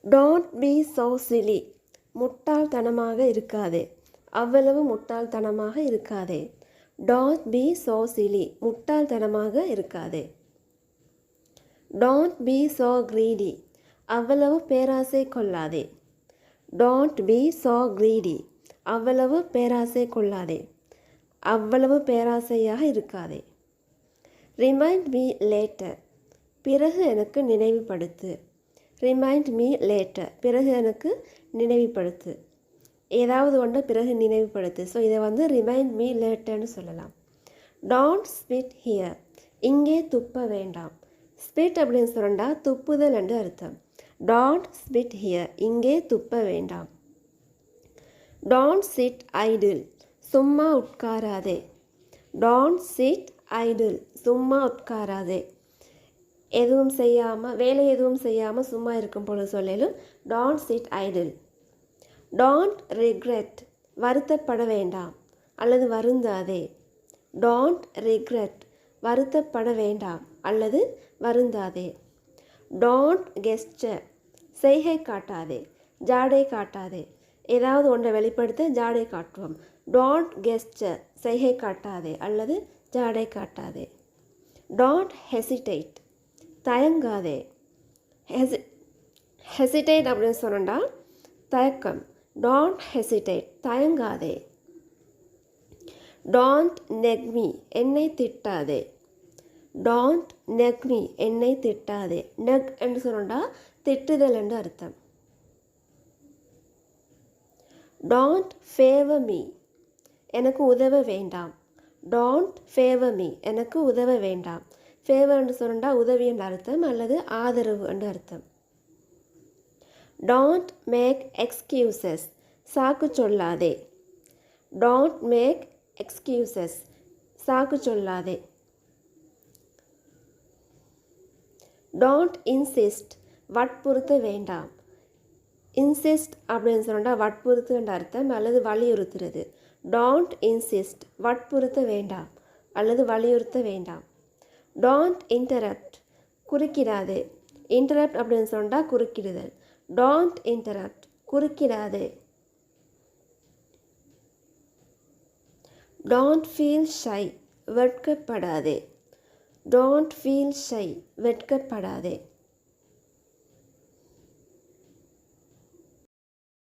Don't be so silly. முட்டாள்தனமாக இருக்காதே. அவ்வளவு முட்டாள்தனமாக இருக்காதே. Don't be so silly. முட்டாள்தனமாக இருக்காதே. Don't be so greedy. அவ்வளவு பேராசை கொள்ளாதே. Don't be so greedy. அவ்வளவு பேராசை கொள்ளாதே. அவ்வளவு பேராசையாக இருக்காதே. Remind me later. பிறகு எனக்கு நினைவுபடுத்து. Remind me later. பிறகு எனக்கு நினைவுபடுத்து. ஏதாவது ஒன்று பிறகு நினைவுபடுத்து. ஸோ இதை வந்து remind me laterன்னு சொல்லலாம். Don't spit here. இங்கே துப்ப வேண்டாம். Spit அப்படின்னு சொன்னா துப்புதல் என்று அர்த்தம். Don't spit here. இங்கே துப்ப வேண்டாம். Don't sit idle. சும்மா உட்காராதே. Don't sit idle. சும்மா உட்காராதே. எதுவும் செய்யாமல் வேலை எதுவும் செய்யாமல் சும்மா இருக்கும் பொழுது சொல்லலும் don't sit idle. Don't regret. வருத்தப்பட வேண்டாம் அல்லது வருந்தாதே. Don't regret. வருத்தப்பட வேண்டாம் அல்லது வருந்தாதே. Don't gesture. செய்கை காட்டாதே. ஜாடை காட்டாதே. ஏதாவது ஒன்றை வெளிப்படுத்த ஜாடை காட்டுவோம். Don't gesture. செய்கை காட்டாதே அல்லது ஜாடை காட்டாதே. Don't hesitate. தயங்காதே. hesitate அப்படின்னு சொன்னா தயக்கம். Don't hesitate. தயங்காதே. Don't nag me. என்னை திட்டாதே. Don't nag me. என்னை திட்டாதே. nag என்று சொன்னா திட்டுதல் என்று அர்த்தம். Don't favour me. எனக்கு உதவ வேண்டாம். Don't favour me. எனக்கு உதவ வேண்டாம். ஃபேவர் என்று சொன்னா உதவி என்ற அர்த்தம் அல்லது ஆதரவு என்ற அர்த்தம். Don't make excuses. சாக்கு சொல்லாதே. Don't make excuses. சாக்கு சொல்லாதே. Don't insist. வற்புறுத்த வேண்டாம். Insist அப்படின்னு சொன்னா வற்புறுத்து என்ற அர்த்தம் அல்லது வலியுறுத்துறது. Don't insist. வற்புறுத்த வேண்டாம் அல்லது வலியுறுத்த வேண்டாம். Don't interrupt. குறுக்கிடாதே. interrupt அப்படின்னு சொன்னா குறுக்கிடுதல். Don't interrupt. குறுக்கிடாதே. Don't feel shy. வெட்கப்படாதே. Don't feel shy. வெட்கப்படாதே.